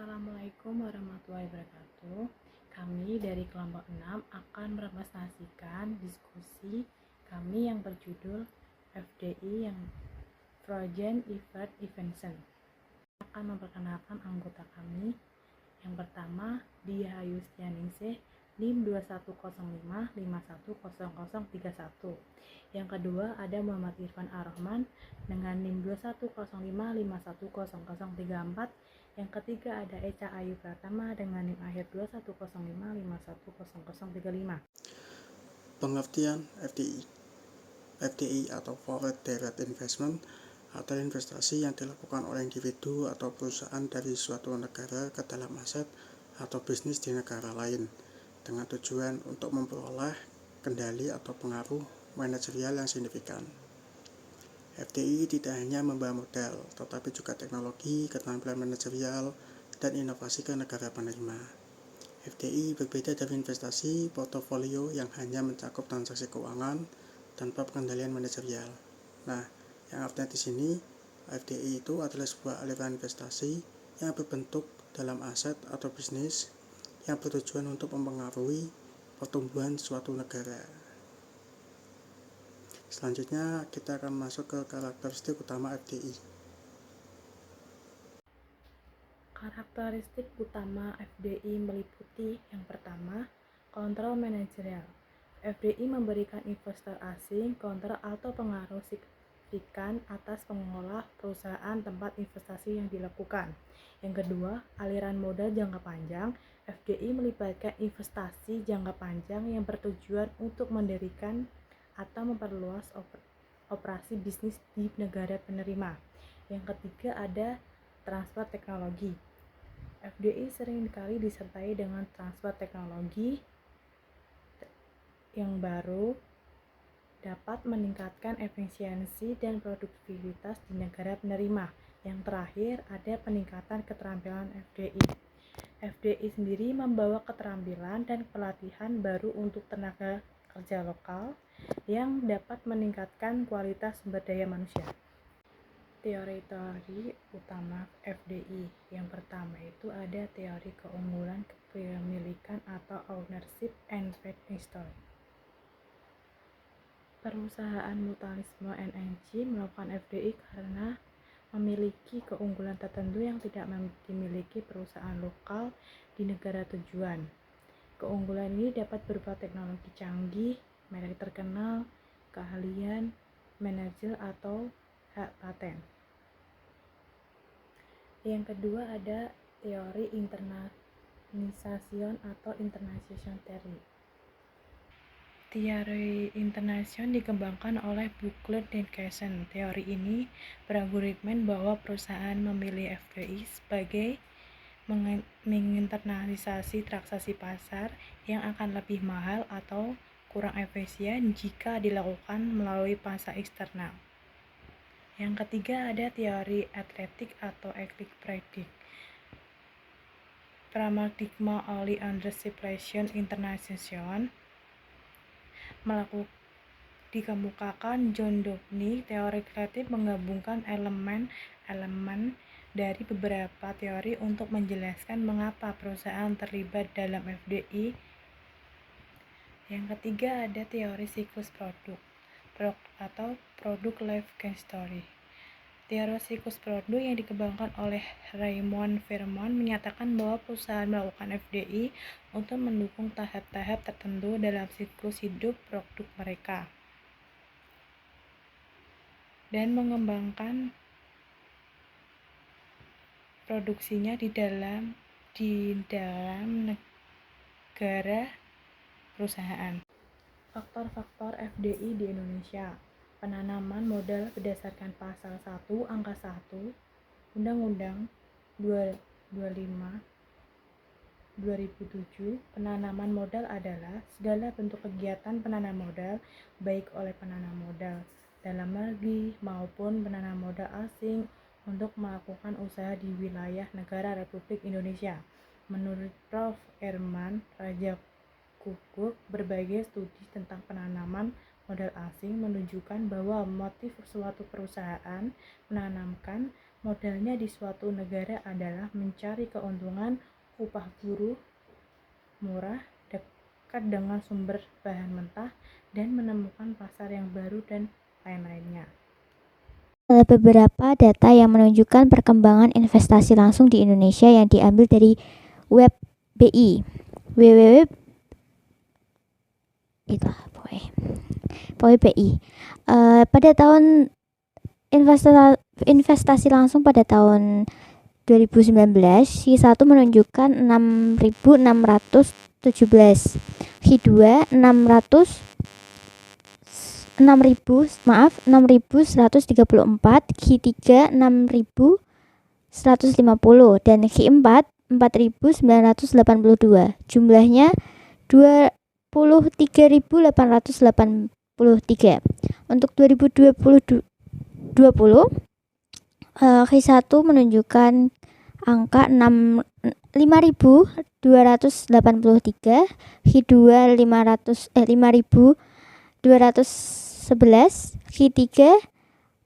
Assalamualaikum warahmatullahi wabarakatuh. Kami dari kelompok 6 akan merepresentasikan diskusi kami yang berjudul FDI yang Frozen Event Invention. Akan memperkenalkan anggota kami. Yang pertama, Dia Yustianingsih, NIM 2105510031. Yang kedua ada Muhammad Irfan Ar-Rahman dengan NIM 2105510034. Yang ketiga ada Eca Ayu Pratama dengan NIM akhir 2105510035. Pengertian FDI. FDI atau Foreign Direct Investment adalah investasi yang dilakukan oleh individu atau perusahaan dari suatu negara ke dalam aset atau bisnis di negara lain dengan tujuan untuk memperoleh kendali atau pengaruh manajerial yang signifikan. FDI tidak hanya membawa modal, tetapi juga teknologi, keterampilan manajerial, dan inovasi ke negara penerima. FDI berbeda dari investasi portofolio yang hanya mencakup transaksi keuangan tanpa pengendalian manajerial. Nah, yang artinya di sini FDI itu adalah sebuah aliran investasi yang berbentuk dalam aset atau bisnis yang bertujuan untuk mempengaruhi pertumbuhan suatu negara. Selanjutnya kita akan masuk ke karakteristik utama FDI. Karakteristik utama FDI meliputi yang pertama, kontrol manajerial. FDI memberikan investor asing kontrol atau pengaruh signifikan atas pengelola perusahaan tempat investasi yang dilakukan. Yang kedua, aliran modal jangka panjang. FDI melibatkan investasi jangka panjang yang bertujuan untuk mendirikan atau memperluas operasi bisnis di negara penerima. Yang ketiga ada transfer teknologi. FDI seringkali disertai dengan transfer teknologi yang baru dapat meningkatkan efisiensi dan produktivitas di negara penerima. Yang terakhir ada peningkatan keterampilan FDI. FDI sendiri membawa keterampilan dan pelatihan baru untuk tenaga kerja lokal yang dapat meningkatkan kualitas sumber daya manusia. Teori-teori utama FDI. Yang pertama itu ada teori keunggulan kepemilikan atau ownership and patent history. Perusahaan mutualisme NNC melakukan FDI karena memiliki keunggulan tertentu yang tidak dimiliki perusahaan lokal di negara tujuan. Keunggulan ini dapat berupa teknologi canggih, merek terkenal, keahlian, manajer atau hak paten. Yang kedua ada teori internalisation atau internationalization theory. Teori internasional dikembangkan oleh Buchler dan Kessen. Teori ini berargumen bahwa perusahaan memilih FDI sebagai menginternalisasi transaksi pasar yang akan lebih mahal atau kurang efisien jika dilakukan melalui pasar eksternal. Yang ketiga ada teori atletik atau equilibrium. Paradigma early ownership relation internationalization dikemukakan John Dewey. Teori kreatif menggabungkan elemen-elemen dari beberapa teori untuk menjelaskan mengapa perusahaan terlibat dalam FDI. Yang ketiga ada teori siklus produk atau product life story. Teori siklus produk yang dikembangkan oleh Raymond Vermont menyatakan bahwa perusahaan melakukan FDI untuk mendukung tahap-tahap tertentu dalam siklus hidup produk mereka dan mengembangkan produksinya di dalam negara perusahaan. Faktor-faktor FDI di Indonesia. Penanaman modal berdasarkan pasal 1 angka 1 Undang-Undang 25/2007. Penanaman modal adalah segala bentuk kegiatan penanam modal baik oleh penanam modal dalam negeri maupun penanam modal asing untuk melakukan usaha di wilayah negara Republik Indonesia. Menurut Prof. Herman Raja Kukuk, berbagai studi tentang penanaman modal asing menunjukkan bahwa motif suatu perusahaan menanamkan Modalnya di suatu negara adalah mencari keuntungan upah buruh murah, dekat dengan sumber bahan mentah, dan menemukan pasar yang baru dan lain-lainnya. Ada beberapa data yang menunjukkan perkembangan investasi langsung di Indonesia yang diambil dari web BI. www itu pokoknya BI. Pada tahun investasi langsung pada tahun 2019, Q1 menunjukkan 6.617, Q2 6.134, Q3 6.150, dan Q4 4.982. Jumlahnya 23.883. Untuk 2020, Q1 menunjukkan angka 5.283, Q2 5.211, Q3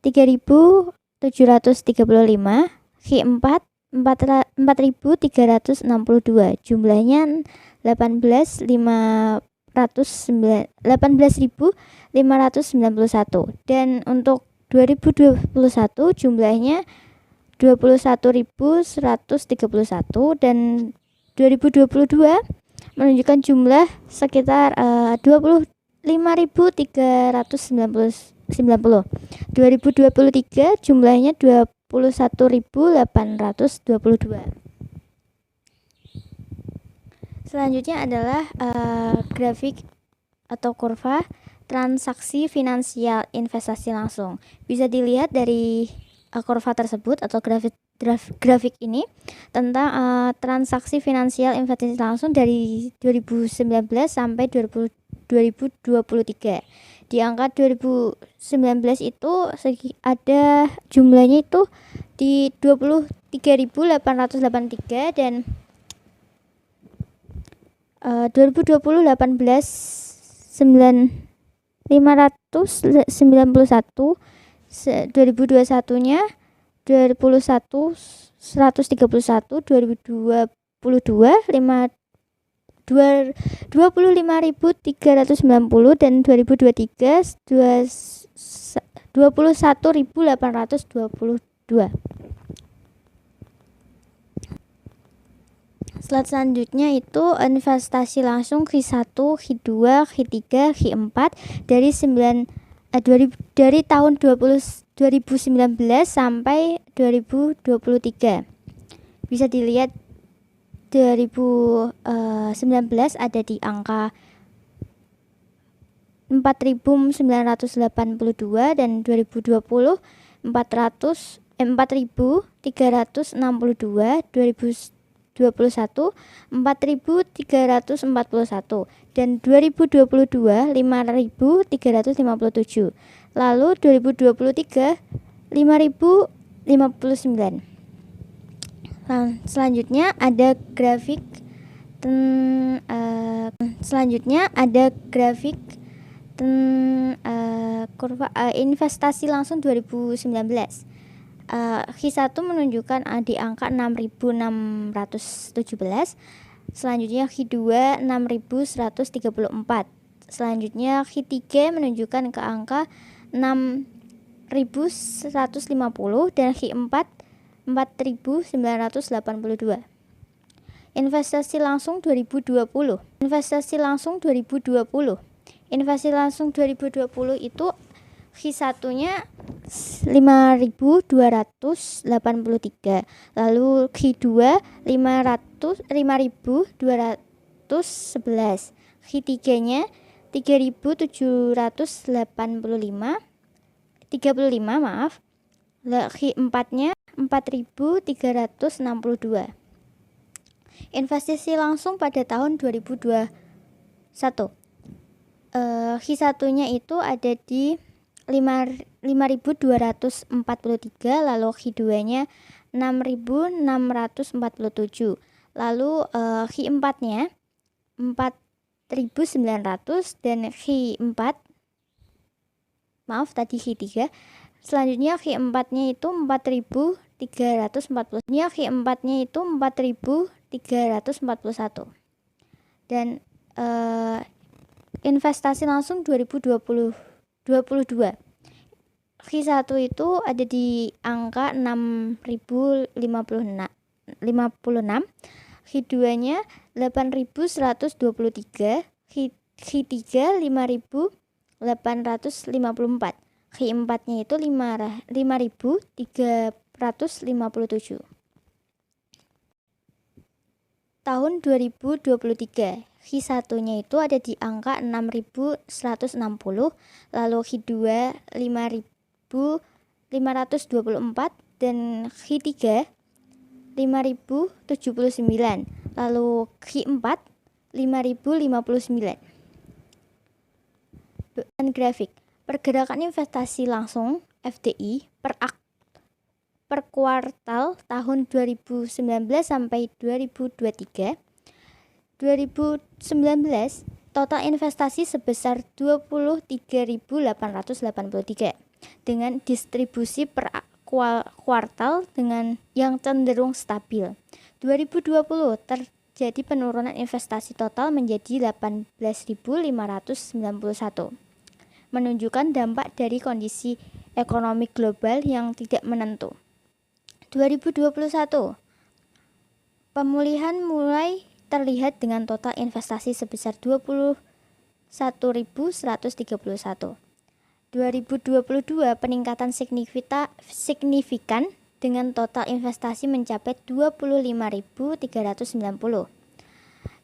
3.735, Q4 4.362. Jumlahnya 18.591. Dan untuk 2021 jumlahnya 21.131, dan 2022 menunjukkan jumlah sekitar 25.390. 2023 jumlahnya 21.822. Selanjutnya adalah grafik atau kurva transaksi finansial investasi langsung. Bisa dilihat dari kurva tersebut atau grafik ini tentang transaksi finansial investasi langsung dari 2019 sampai 2023. Di angka 2019 itu ada jumlahnya itu di 23.883, dan 2020 591, 2021-nya 131, 2022 25.390, dan 2023 21.822. Slide selanjutnya itu investasi langsung Q1, Q2, Q3, Q4 dari tahun 2019 sampai 2023. Bisa dilihat 2019 ada di angka 4.982, dan 2020 4.362, 2021 4.341, dan 2022 5.357. Lalu 2023 5.059. Selanjutnya ada grafik kurva investasi langsung 2019. Q1 menunjukkan di angka 6.617. Selanjutnya Q2 6.134. Selanjutnya Q3 menunjukkan ke angka 6.150, dan Q4 4.982. Investasi langsung 2020. Investasi langsung 2020 itu Q1-nya 5.283, lalu Q2 5.211, Q3-nya 3.735, maaf. Q4-nya 4.362. Investasi langsung pada tahun 2021. Q1-nya itu ada di 5.243, lalu Q2-nya 6.647, lalu Q4-nya 4.900, dan Q3 selanjutnya Q4-nya itu 4.362. 4.340. Ini Q4-nya itu 4.341. Dan investasi langsung 2022. Q1 itu ada di angka 6.056. Q2-nya 8.123. Q3 5.854. Q4-nya itu 5.357. Tahun 2023, Q1-nya itu ada di angka 6.160, lalu Q2 5.524, dan Q3 5.079, lalu Q4 5.059. Dan grafik pergerakan investasi langsung FDI per kuartal tahun 2019 sampai 2023. 2019 total investasi sebesar 23.883 dengan distribusi per kuartal dengan yang cenderung stabil. 2020 terjadi penurunan investasi total menjadi 18.591, menunjukkan dampak dari kondisi ekonomi global yang tidak menentu. 2021 pemulihan mulai terlihat dengan total investasi sebesar 21.131. 2022 peningkatan signifikan dengan total investasi mencapai 25.390.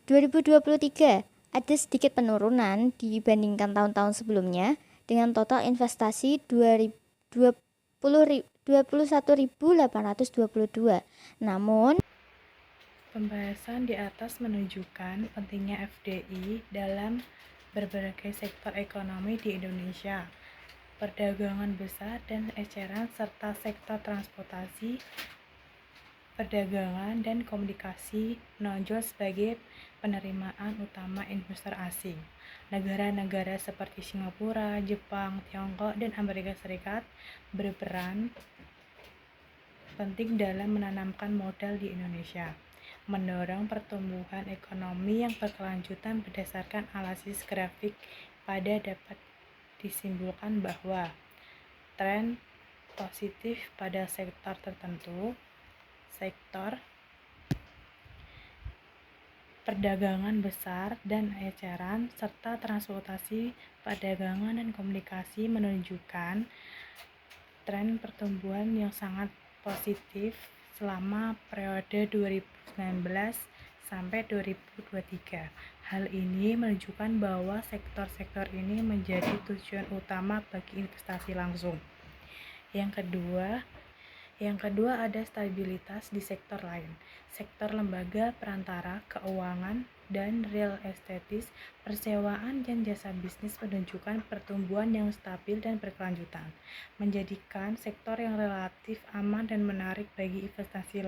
2023 ada sedikit penurunan dibandingkan tahun-tahun sebelumnya dengan total investasi 21.822. Namun Pembahasan di atas menunjukkan pentingnya FDI dalam berbagai sektor ekonomi di Indonesia, perdagangan besar dan eceran, serta sektor transportasi, perdagangan, dan komunikasi menonjol sebagai penerimaan utama investor asing. Negara-negara seperti Singapura, Jepang, Tiongkok, dan Amerika Serikat berperan penting dalam menanamkan modal di Indonesia, mendorong pertumbuhan ekonomi yang berkelanjutan. Berdasarkan analisis grafik pada dapat disimpulkan bahwa tren positif pada sektor tertentu, sektor perdagangan besar dan eceran, serta transportasi, perdagangan, dan komunikasi menunjukkan tren pertumbuhan yang sangat positif selama periode 2019 sampai 2023. Hal ini menunjukkan bahwa sektor-sektor ini menjadi tujuan utama bagi investasi langsung. Yang kedua ada stabilitas di sektor lain. Sektor lembaga perantara, keuangan, dan real estate, persewaan, dan jasa bisnis menunjukkan pertumbuhan yang stabil dan berkelanjutan, menjadikan sektor yang relatif aman dan menarik bagi investasi